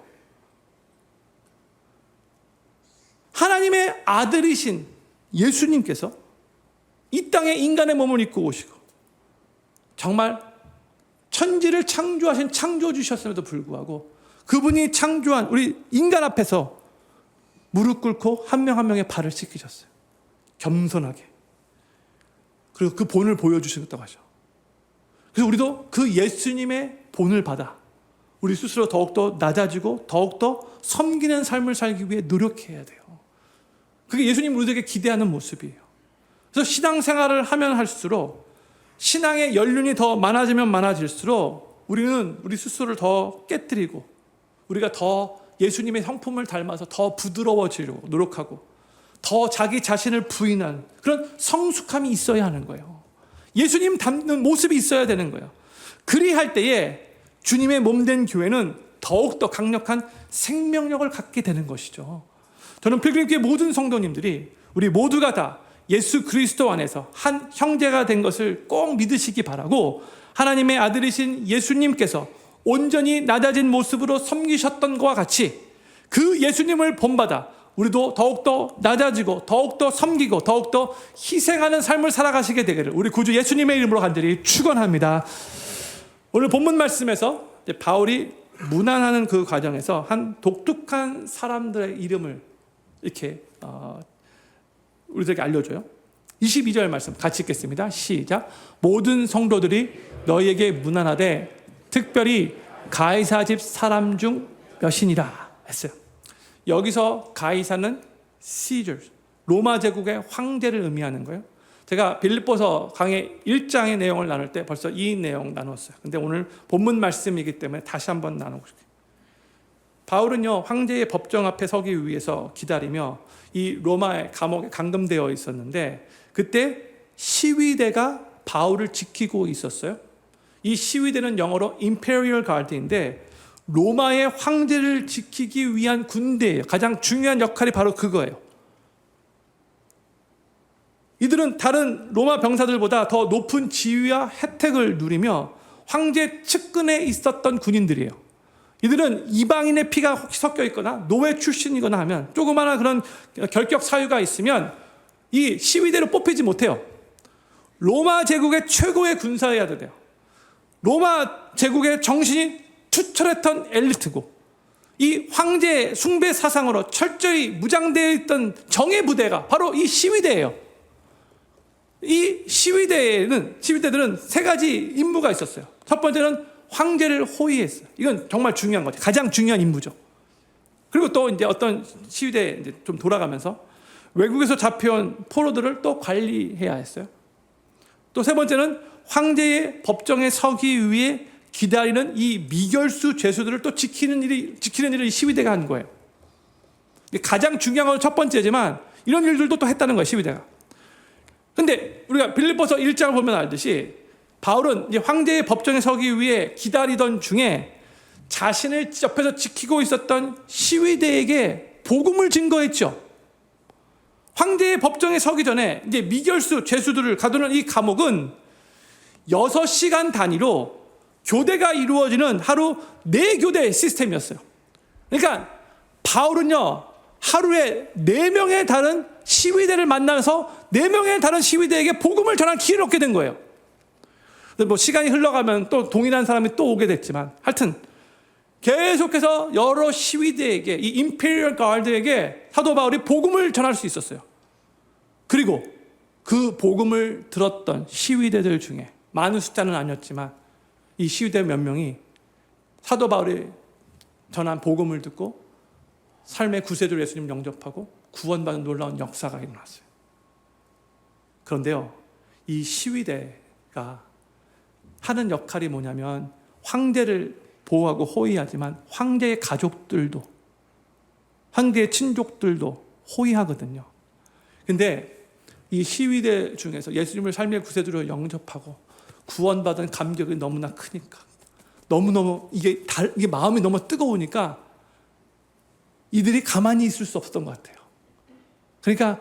하나님의 아들이신 예수님께서 이 땅에 인간의 몸을 입고 오시고 정말 천지를 창조하신 창조주셨음에도 불구하고 그분이 창조한 우리 인간 앞에서 무릎 꿇고 한 명 한 명의 발을 씻기셨어요. 겸손하게. 그리고 그 본을 보여주셨다고 하죠. 그래서 우리도 그 예수님의 본을 받아 우리 스스로 더욱더 낮아지고 더욱더 섬기는 삶을 살기 위해 노력해야 돼요. 그게 예수님 우리에게 기대하는 모습이에요. 그래서 신앙생활을 하면 할수록 신앙의 연륜이 더 많아지면 많아질수록 우리는 우리 스스로를 더 깨뜨리고 우리가 더 예수님의 성품을 닮아서 더 부드러워지려고 노력하고 더 자기 자신을 부인하는 그런 성숙함이 있어야 하는 거예요. 예수님 닮는 모습이 있어야 되는 거예요. 그리할 때에 주님의 몸된 교회는 더욱더 강력한 생명력을 갖게 되는 것이죠. 저는 필그림교회 모든 성도님들이 우리 모두가 다 예수 그리스도 안에서 한 형제가 된 것을 꼭 믿으시기 바라고, 하나님의 아들이신 예수님께서 온전히 낮아진 모습으로 섬기셨던 것과 같이 그 예수님을 본받아 우리도 더욱더 낮아지고 더욱더 섬기고 더욱더 희생하는 삶을 살아가시게 되기를 우리 구주 예수님의 이름으로 간절히 축원합니다. 오늘 본문 말씀에서 바울이 문안하는 그 과정에서 한 독특한 사람들의 이름을 이렇게 우리들에게 알려줘요. 22절 말씀 같이 읽겠습니다. 시작. 모든 성도들이 너희에게 문안하되 특별히 가이사 집 사람 중 몇이니라 했어요. 여기서 가이사는 시저, 로마 제국의 황제를 의미하는 거예요. 제가 빌립보서 강의 1장의 내용을 나눌 때 벌써 이 내용 나눴어요. 근데 오늘 본문 말씀이기 때문에 다시 한번 나누고 싶어요. 바울은요, 황제의 법정 앞에 서기 위해서 기다리며 이 로마의 감옥에 감금되어 있었는데 그때 시위대가 바울을 지키고 있었어요. 이 시위대는 영어로 Imperial Guard인데 로마의 황제를 지키기 위한 군대예요. 가장 중요한 역할이 바로 그거예요. 이들은 다른 로마 병사들보다 더 높은 지위와 혜택을 누리며 황제 측근에 있었던 군인들이에요. 이들은 이방인의 피가 혹시 섞여 있거나 노예 출신이거나 하면 조그마한 그런 결격 사유가 있으면 이 시위대로 뽑히지 못해요. 로마 제국의 최고의 군사여야 돼요. 로마 제국의 정신이 투철했던 엘리트고 이 황제 숭배 사상으로 철저히 무장되어 있던 정예 부대가 바로 이 시위대예요. 이 시위대들은 세 가지 임무가 있었어요. 첫 번째는 황제를 호위했어요. 이건 정말 중요한 거죠. 가장 중요한 임무죠. 그리고 또 이제 어떤 시위대 이제 좀 돌아가면서 외국에서 잡혀온 포로들을 또 관리해야 했어요. 또 세 번째는 황제의 법정에 서기 위해 기다리는 이 미결수 죄수들을 또 지키는 일을 이 시위대가 한 거예요. 가장 중요한 건 첫 번째지만 이런 일들도 또 했다는 거예요, 시위대가. 근데 우리가 빌립보서 1장을 보면 알듯이 바울은 이제 황제의 법정에 서기 위해 기다리던 중에 자신을 옆에서 지키고 있었던 시위대에게 복음을 증거했죠. 황제의 법정에 서기 전에 이제 미결수 죄수들을 가두는 이 감옥은 6시간 단위로 교대가 이루어지는 하루 4교대 시스템이었어요. 그러니까 바울은요, 하루에 4명의 다른 시위대를 만나서 4명의 다른 시위대에게 복음을 전할 기회를 얻게 된 거예요. 뭐 시간이 흘러가면 또 동일한 사람이 또 오게 됐지만 하여튼 계속해서 여러 시위대에게 이 임페리얼 가드에게 사도 바울이 복음을 전할 수 있었어요. 그리고 그 복음을 들었던 시위대들 중에 많은 숫자는 아니었지만 이 시위대 몇 명이 사도 바울이 전한 복음을 듣고 삶의 구세주를 예수님 영접하고 구원받은 놀라운 역사가 일어났어요. 그런데요, 이 시위대가 하는 역할이 뭐냐면 황제를 보호하고 호위하지만 황제의 가족들도, 황제의 친족들도 호위하거든요. 근데 이 시위대 중에서 예수님을 삶의 구세주로 영접하고 구원받은 감격이 너무나 크니까, 너무너무 이게 마음이 너무 뜨거우니까 이들이 가만히 있을 수 없었던 것 같아요. 그러니까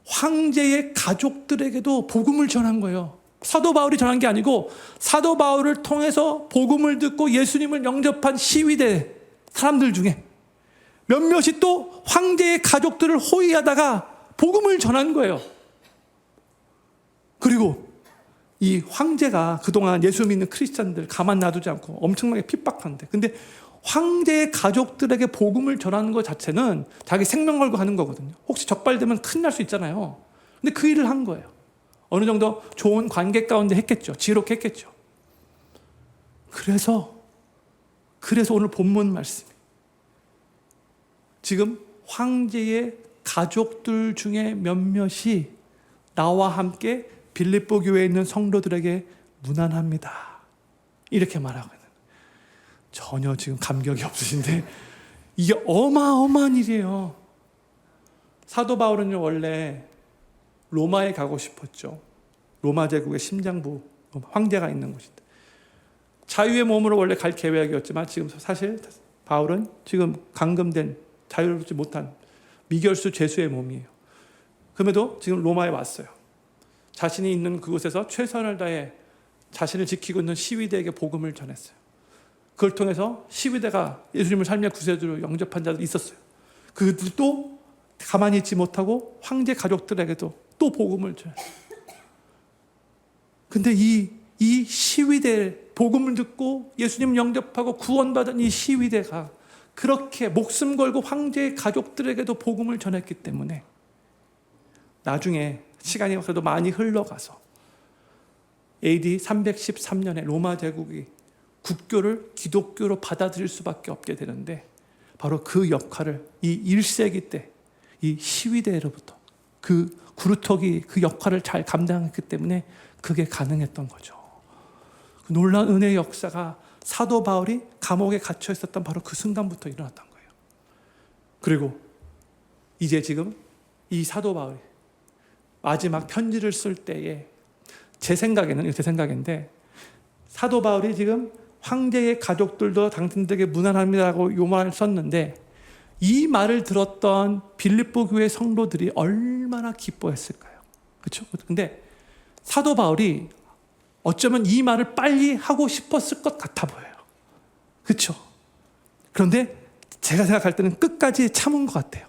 황제의 가족들에게도 복음을 전한 거예요. 사도 바울이 전한 게 아니고 사도 바울을 통해서 복음을 듣고 예수님을 영접한 시위대 사람들 중에 몇몇이 또 황제의 가족들을 호위하다가 복음을 전한 거예요. 그리고 이 황제가 그동안 예수 믿는 크리스찬들 가만 놔두지 않고 엄청나게 핍박하는데, 근데 황제의 가족들에게 복음을 전하는 것 자체는 자기 생명 걸고 하는 거거든요. 혹시 적발되면 큰일 날 수 있잖아요. 근데 그 일을 한 거예요. 어느 정도 좋은 관계 가운데 했겠죠. 지혜롭게 했겠죠. 그래서 오늘 본문 말씀이 지금 황제의 가족들 중에 몇몇이 나와 함께 빌립보 교회에 있는 성도들에게 문안합니다. 이렇게 말하고 있는 거예요. 전혀 지금 감격이 없으신데 이게 어마어마한 일이에요. 사도 바울은요, 원래 로마에 가고 싶었죠. 로마 제국의 심장부, 황제가 있는 곳인데. 자유의 몸으로 원래 갈 계획이었지만 지금 사실 바울은 지금 감금된, 자유롭지 못한 미결수 죄수의 몸이에요. 그럼에도 지금 로마에 왔어요. 자신이 있는 그곳에서 최선을 다해 자신을 지키고 있는 시위대에게 복음을 전했어요. 그걸 통해서 시위대가 예수님을 삶의 구세주로 영접한 자들이 있었어요. 그들도 가만히 있지 못하고 황제 가족들에게도 또 복음을 전했어요. 근데 이 시위대, 복음을 듣고 예수님 영접하고 구원받은 이 시위대가 그렇게 목숨 걸고 황제의 가족들에게도 복음을 전했기 때문에 나중에 시간이 그래도 많이 흘러가서 AD 313년에 로마 제국이 국교를 기독교로 받아들일 수밖에 없게 되는데, 바로 그 역할을 이 1세기 때 이 시위대로부터 그 구루터기 그 역할을 잘 감당했기 때문에 그게 가능했던 거죠. 그 놀라운 은혜의 역사가 사도 바울이 감옥에 갇혀 있었던 바로 그 순간부터 일어났던 거예요. 그리고 이제 지금 이 사도 바울이 마지막 편지를 쓸 때에 제 생각인데 사도 바울이 지금 황제의 가족들도 당신들에게 무난합니다라고 요 말을 썼는데, 이 말을 들었던 빌립보 교회 성도들이 얼마나 기뻐했을까요? 그렇죠? 근데 사도 바울이 어쩌면 이 말을 빨리 하고 싶었을 것 같아 보여요. 그렇죠? 그런데 제가 생각할 때는 끝까지 참은 것 같아요.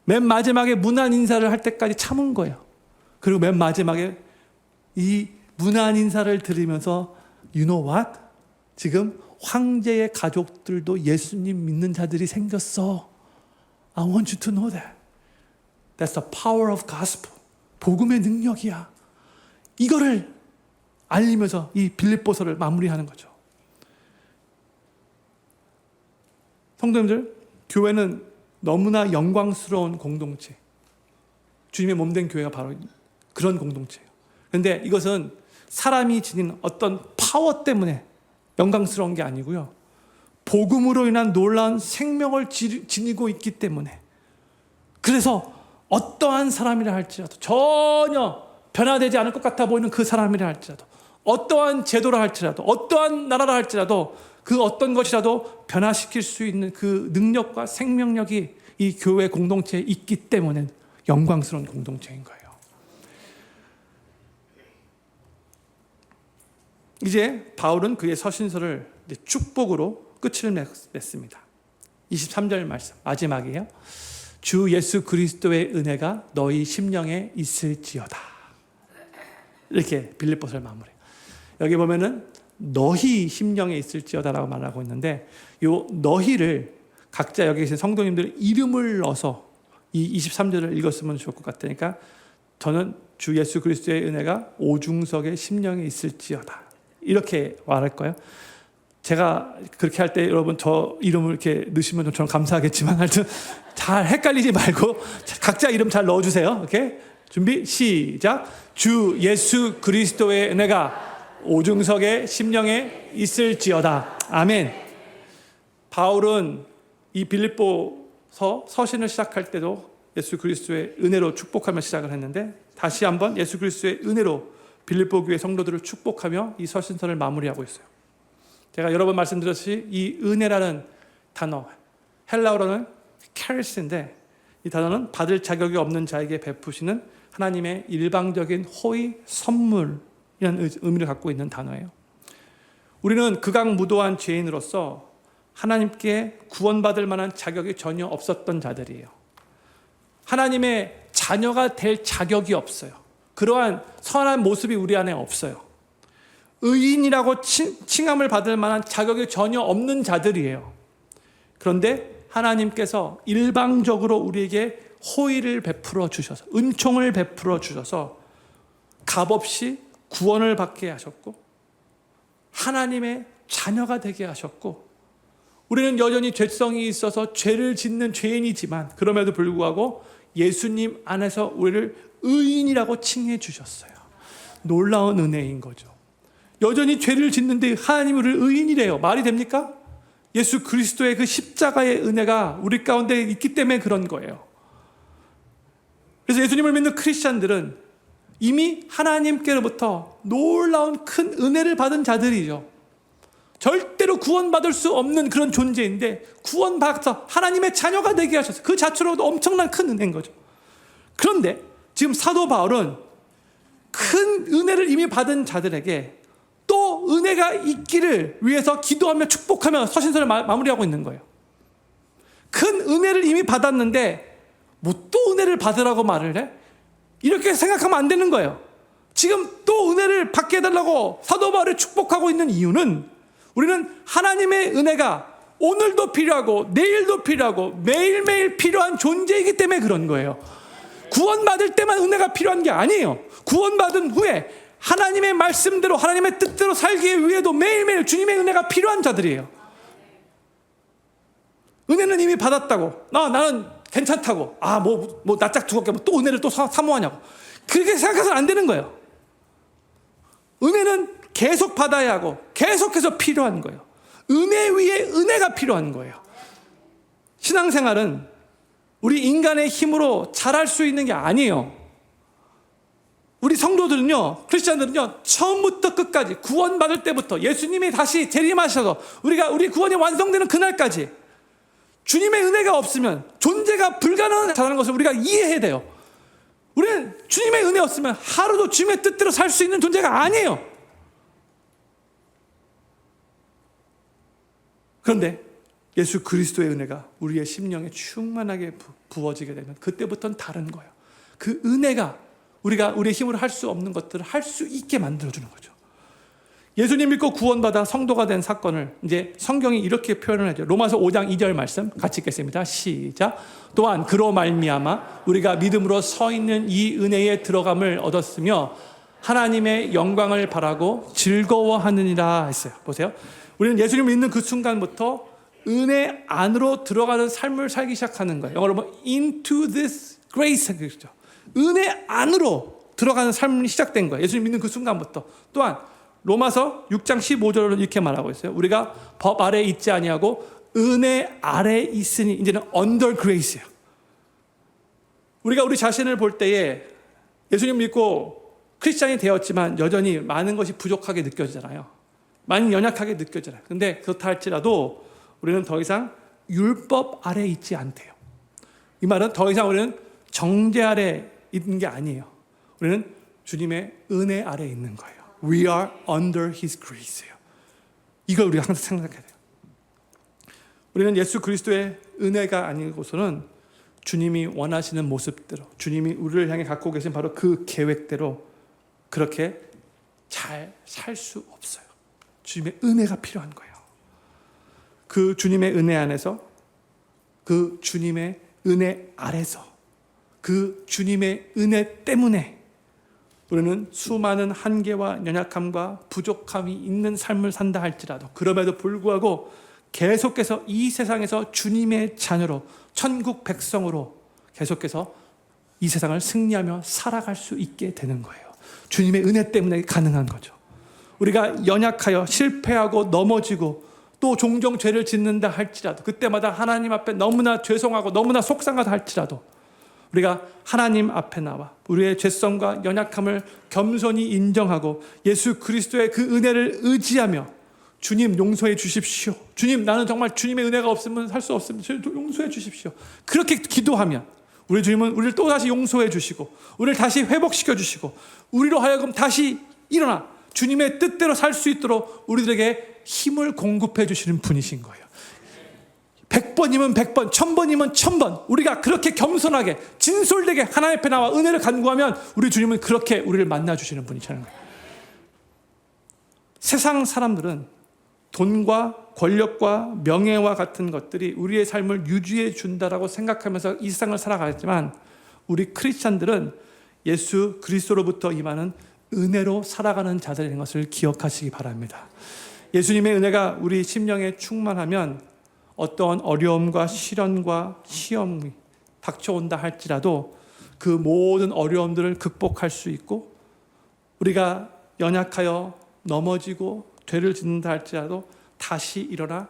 맨 마지막에 문안 인사를 할 때까지 참은 거예요. 그리고 맨 마지막에 이 문안 인사를 드리면서 You know what? 지금 황제의 가족들도 예수님 믿는 자들이 생겼어. I want you to know that. That's the power of gospel. 복음의 능력이야. 이거를 알리면서 이 빌립보서를 마무리하는 거죠. 성도님들, 교회는 너무나 영광스러운 공동체. 주님의 몸된 교회가 바로 그런 공동체예요. 그런데 이것은 사람이 지닌 어떤 파워 때문에 영광스러운 게 아니고요, 복음으로 인한 놀라운 생명을 지니고 있기 때문에, 그래서 어떠한 사람이라 할지라도, 전혀 변화되지 않을 것 같아 보이는 그 사람이라 할지라도, 어떠한 제도라 할지라도, 어떠한 나라라 할지라도, 그 어떤 것이라도 변화시킬 수 있는 그 능력과 생명력이 이 교회 공동체에 있기 때문에 영광스러운 공동체인 거예요. 이제 바울은 그의 서신서를 축복으로 끝을 맺습니다. 23절 말씀 마지막이에요. 주 예수 그리스도의 은혜가 너희 심령에 있을지어다. 이렇게 빌립보서를 마무리해요. 여기 보면은 너희 심령에 있을지어다라고 말하고 있는데, 요 너희를 각자 여기 계신 성도님들의 이름을 넣어서 이 23절을 읽었으면 좋을 것 같으니까, 저는 주 예수 그리스도의 은혜가 오중석의 심령에 있을지어다 이렇게 말할 거예요. 제가 그렇게 할 때 여러분 저 이름을 이렇게 넣으시면 좀 저는 감사하겠지만, 하여튼 잘 헷갈리지 말고 각자 이름 잘 넣어주세요. 오케이? 준비 시작. 주 예수 그리스도의 은혜가 오중석의 심령에 있을지어다. 아멘. 바울은 이 빌립보서 서신을 시작할 때도 예수 그리스도의 은혜로 축복하며 시작을 했는데, 다시 한번 예수 그리스도의 은혜로 빌립보 교회 성도들을 축복하며 이 서신서를 마무리하고 있어요. 제가 여러 번 말씀드렸듯이 이 은혜라는 단어, 헬라어로는 카리스인데, 이 단어는 받을 자격이 없는 자에게 베푸시는 하나님의 일방적인 호의 선물이라는 의미를 갖고 있는 단어예요. 우리는 극악무도한 죄인으로서 하나님께 구원받을 만한 자격이 전혀 없었던 자들이에요. 하나님의 자녀가 될 자격이 없어요. 그러한 선한 모습이 우리 안에 없어요. 의인이라고 칭함을 받을 만한 자격이 전혀 없는 자들이에요. 그런데 하나님께서 일방적으로 우리에게 호의를 베풀어 주셔서, 은총을 베풀어 주셔서 값없이 구원을 받게 하셨고, 하나님의 자녀가 되게 하셨고, 우리는 여전히 죄성이 있어서 죄를 짓는 죄인이지만 그럼에도 불구하고 예수님 안에서 우리를 의인이라고 칭해 주셨어요. 놀라운 은혜인 거죠. 여전히 죄를 짓는데 하나님이 우리를 의인이래요. 말이 됩니까? 예수 그리스도의 그 십자가의 은혜가 우리 가운데 있기 때문에 그런 거예요. 그래서 예수님을 믿는 크리스찬들은 이미 하나님께로부터 놀라운 큰 은혜를 받은 자들이죠. 절대로 구원받을 수 없는 그런 존재인데 구원받아서 하나님의 자녀가 되게 하셔서 그 자체로도 엄청난 큰 은혜인 거죠. 그런데 지금 사도 바울은 큰 은혜를 이미 받은 자들에게 또 은혜가 있기를 위해서 기도하며 축복하며 서신서를 마무리하고 있는 거예요. 큰 은혜를 이미 받았는데 뭐 또 은혜를 받으라고 말을 해? 이렇게 생각하면 안 되는 거예요. 지금 또 은혜를 받게 해달라고 사도 바울을 축복하고 있는 이유는 우리는 하나님의 은혜가 오늘도 필요하고 내일도 필요하고 매일매일 필요한 존재이기 때문에 그런 거예요. 구원받을 때만 은혜가 필요한 게 아니에요. 구원받은 후에 하나님의 말씀대로 하나님의 뜻대로 살기 위해도 매일매일 주님의 은혜가 필요한 자들이에요. 은혜는 이미 받았다고 나는 괜찮다고 뭐 낯짝 두껍게 또 은혜를 또 사모하냐고 그렇게 생각해서는 안 되는 거예요. 은혜는 계속 받아야 하고 계속해서 필요한 거예요. 은혜 위에 은혜가 필요한 거예요. 신앙생활은 우리 인간의 힘으로 잘할 수 있는 게 아니에요. 우리 성도들은요, 크리스찬들은요, 처음부터 끝까지 구원받을 때부터 예수님이 다시 재림하셔서 우리 구원이 완성되는 그날까지 주님의 은혜가 없으면 존재가 불가능하다는 것을 우리가 이해해야 돼요. 우리는 주님의 은혜 없으면 하루도 주님의 뜻대로 살 수 있는 존재가 아니에요. 그런데 예수 그리스도의 은혜가 우리의 심령에 충만하게 부어지게 되면 그때부터는 다른 거예요. 그 은혜가 우리가 우리의 힘으로 할 수 없는 것들을 할 수 있게 만들어주는 거죠. 예수님 믿고 구원받아 성도가 된 사건을 이제 성경이 이렇게 표현을 하죠. 로마서 5장 2절 말씀 같이 읽겠습니다. 시작. 또한 그로 말미암아 우리가 믿음으로 서 있는 이 은혜에 들어감을 얻었으며 하나님의 영광을 바라고 즐거워하느니라 했어요. 보세요. 우리는 예수님 믿는 그 순간부터 은혜 안으로 들어가는 삶을 살기 시작하는 거예요. 영어로 뭐 into this grace 그렇죠. 은혜 안으로 들어가는 삶이 시작된 거예요. 예수님 믿는 그 순간부터. 또한 로마서 6장 15절로 이렇게 말하고 있어요. 우리가 법 아래에 있지 아니하고 은혜 아래에 있으니 이제는 under grace예요. 우리가 우리 자신을 볼 때에 예수님 믿고 크리스찬이 되었지만 여전히 많은 것이 부족하게 느껴지잖아요. 많이 연약하게 느껴지잖아요. 근데 그렇다 할지라도 우리는 더 이상 율법 아래에 있지 않대요. 이 말은 더 이상 우리는 정죄 아래에 있는 게 아니에요. 우리는 주님의 은혜 아래에 있는 거예요. We are under His grace예요. 이걸 우리가 항상 생각해야 돼요. 우리는 예수 그리스도의 은혜가 아니고서는 주님이 원하시는 모습대로 주님이 우리를 향해 갖고 계신 바로 그 계획대로 그렇게 잘 살 수 없어요. 주님의 은혜가 필요한 거예요. 그 주님의 은혜 안에서 그 주님의 은혜 아래서 그 주님의 은혜 때문에 우리는 수많은 한계와 연약함과 부족함이 있는 삶을 산다 할지라도 그럼에도 불구하고 계속해서 이 세상에서 주님의 자녀로 천국 백성으로 계속해서 이 세상을 승리하며 살아갈 수 있게 되는 거예요. 주님의 은혜 때문에 가능한 거죠. 우리가 연약하여 실패하고 넘어지고 또 종종 죄를 짓는다 할지라도 그때마다 하나님 앞에 너무나 죄송하고 너무나 속상하다 할지라도 우리가 하나님 앞에 나와 우리의 죄성과 연약함을 겸손히 인정하고 예수 그리스도의 그 은혜를 의지하며 주님 용서해 주십시오. 주님 나는 정말 주님의 은혜가 없으면 살 수 없습니다. 용서해 주십시오. 그렇게 기도하면 우리 주님은 우리를 또다시 용서해 주시고 우리를 다시 회복시켜 주시고 우리로 하여금 다시 일어나 주님의 뜻대로 살 수 있도록 우리들에게 힘을 공급해 주시는 분이신 거예요. 100번이면 100번, 1000번이면 1000번 우리가 그렇게 겸손하게 진솔되게 하나님 앞에 나와 은혜를 간구하면 우리 주님은 그렇게 우리를 만나주시는 분이시라는 거예요. 세상 사람들은 돈과 권력과 명예와 같은 것들이 우리의 삶을 유지해 준다라고 생각하면서 이 세상을 살아가지만 우리 크리스찬들은 예수 그리스도로부터 임하는 은혜로 살아가는 자들인 것을 기억하시기 바랍니다. 예수님의 은혜가 우리 심령에 충만하면 어떠한 어려움과 시련과 시험이 닥쳐온다 할지라도 그 모든 어려움들을 극복할 수 있고 우리가 연약하여 넘어지고 죄를 짓는다 할지라도 다시 일어나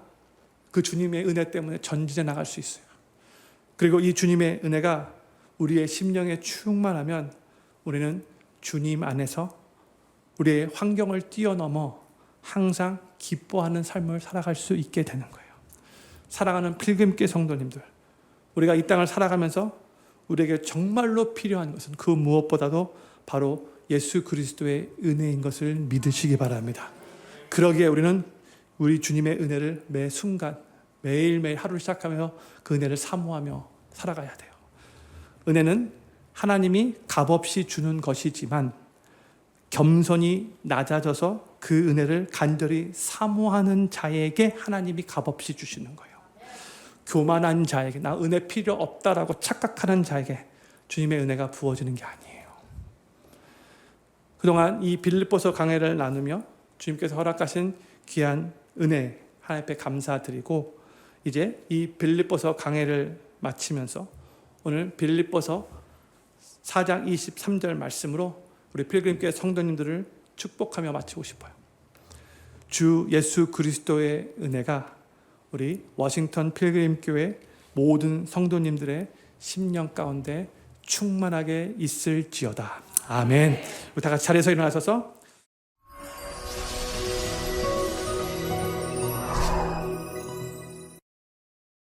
그 주님의 은혜 때문에 전진해 나갈 수 있어요. 그리고 이 주님의 은혜가 우리의 심령에 충만하면 우리는 주님 안에서 우리의 환경을 뛰어넘어 항상 기뻐하는 삶을 살아갈 수 있게 되는 거예요. 사랑하는 필금교회 성도님들, 우리가 이 땅을 살아가면서 우리에게 정말로 필요한 것은 그 무엇보다도 바로 예수 그리스도의 은혜인 것을 믿으시기 바랍니다. 그러기에 우리는 우리 주님의 은혜를 매 순간 매일매일 하루를 시작하며 그 은혜를 사모하며 살아가야 돼요. 은혜는 하나님이 값없이 주는 것이지만 겸손히 낮아져서 그 은혜를 간절히 사모하는 자에게 하나님이 값없이 주시는 거예요. 교만한 자에게, 나 은혜 필요 없다라고 착각하는 자에게 주님의 은혜가 부어지는 게 아니에요. 그동안 이 빌립보서 강해를 나누며 주님께서 허락하신 귀한 은혜 하나님 앞에 감사드리고, 이제 이 빌립보서 강해를 마치면서 오늘 빌립보서 4장 23절 말씀으로 우리 필그림교회 성도님들을 축복하며 마치고 싶어요. 주 예수 그리스도의 은혜가 우리 워싱턴 필그림교회 모든 성도님들의 심령 가운데 충만하게 있을지어다. 아멘. 우리 다 같이 자리에서 일어나셔서